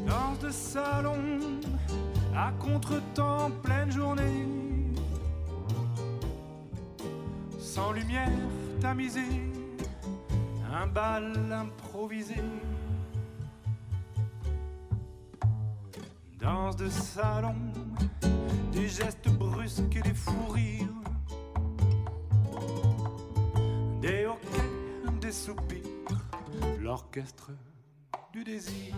Danse de salon, à contre-temps, pleine journée. Sans lumière tamisée, un bal improvisé. Danse de salon, des gestes brusques et des fous rires. Des hoquets, des soupirs, l'orchestre du désir.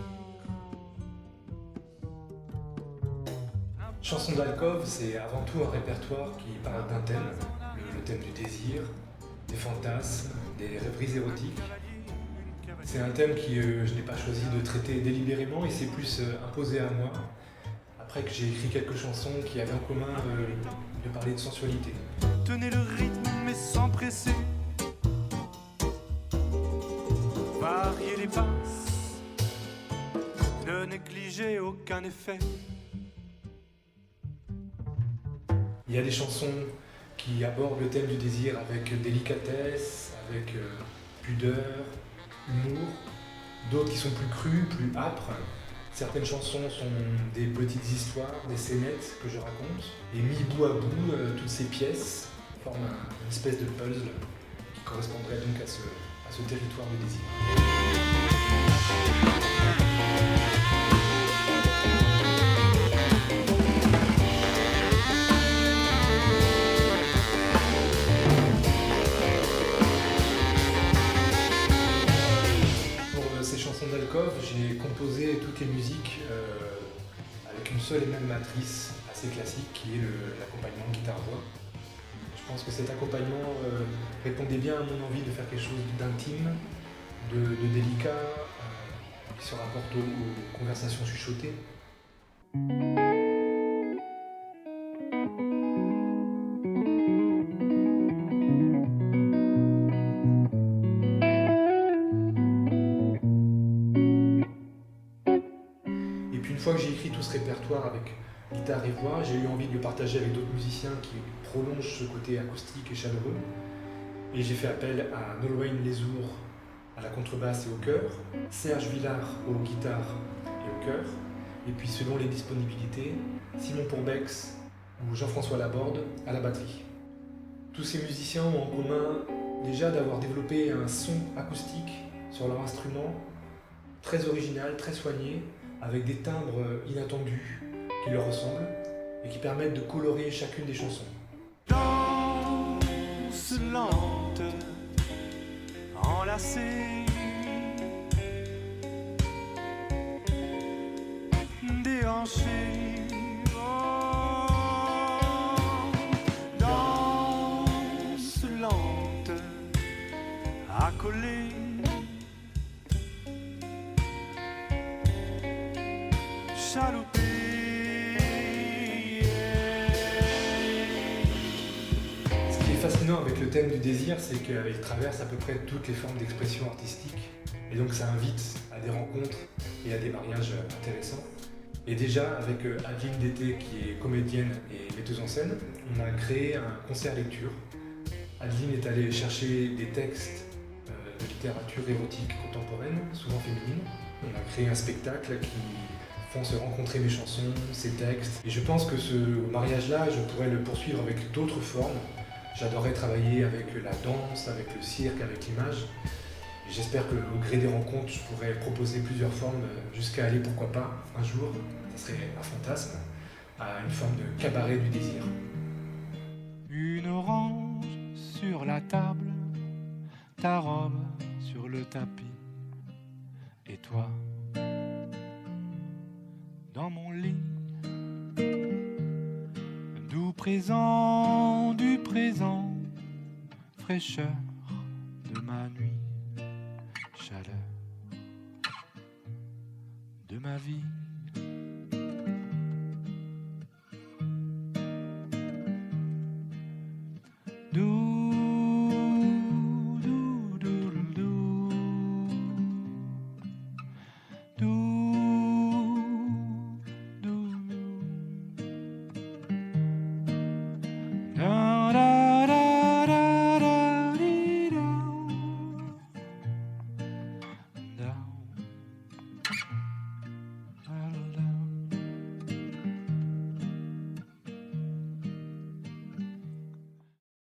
Chanson d'alcôve, c'est avant tout un répertoire qui parle d'un thème, le thème du désir, des fantasmes, des rêveries érotiques. C'est un thème que je n'ai pas choisi de traiter délibérément, il s'est plus imposé à moi, après que j'ai écrit quelques chansons qui avaient en commun de parler de sensualité. Tenez le rythme mais sans presser. Variez les passes, ne négligez aucun effet. Il y a des chansons qui abordent le thème du désir avec délicatesse, avec pudeur, humour. D'autres qui sont plus crues, plus âpres. Certaines chansons sont des petites histoires, des scénettes que je raconte. Et mis bout à bout, toutes ces pièces forment une espèce de puzzle qui correspondrait donc à ce territoire du désir. Ces chansons d'alcôve, j'ai composé toutes les musiques avec une seule et même matrice assez classique qui est l'accompagnement guitare-voix. Je pense que cet accompagnement répondait bien à mon envie de faire quelque chose d'intime, de délicat, qui se rapporte aux conversations chuchotées. Et puis une fois que j'ai écrit tout ce répertoire avec guitare et voix, j'ai eu envie de le partager avec d'autres musiciens qui prolongent ce côté acoustique et chaleureux. Et j'ai fait appel à Nolwenn Lesourd à la contrebasse et au chœur, Serge Villard aux guitares et au chœur, et puis selon les disponibilités, Simon Pourbex ou Jean-François Laborde à la batterie. Tous ces musiciens ont en commun déjà d'avoir développé un son acoustique sur leur instrument très original, très soigné, avec des timbres inattendus qui leur ressemblent et qui permettent de colorer chacune des chansons. Danse lente, enlacée, déhanchée. Oh, danse lente, accolée. Chaloupé. Ce qui est fascinant avec le thème du désir, c'est qu'il traverse à peu près toutes les formes d'expression artistique. Et donc ça invite à des rencontres et à des mariages intéressants. Et déjà, avec Adeline Dété, qui est comédienne et metteuse en scène, on a créé un concert lecture. Adeline est allée chercher des textes de littérature érotique contemporaine, souvent féminine. On a créé un spectacle qui font se rencontrer mes chansons, ces textes. Et je pense que ce mariage-là, je pourrais le poursuivre avec d'autres formes. J'adorerais travailler avec la danse, avec le cirque, avec l'image. Et j'espère qu'au gré des rencontres, je pourrais proposer plusieurs formes jusqu'à aller, pourquoi pas, un jour, ça serait un fantasme, à une forme de cabaret du désir. Une orange sur la table, ta robe sur le tapis, et toi dans mon lit, doux présent du présent, fraîcheur de ma nuit, chaleur de ma vie.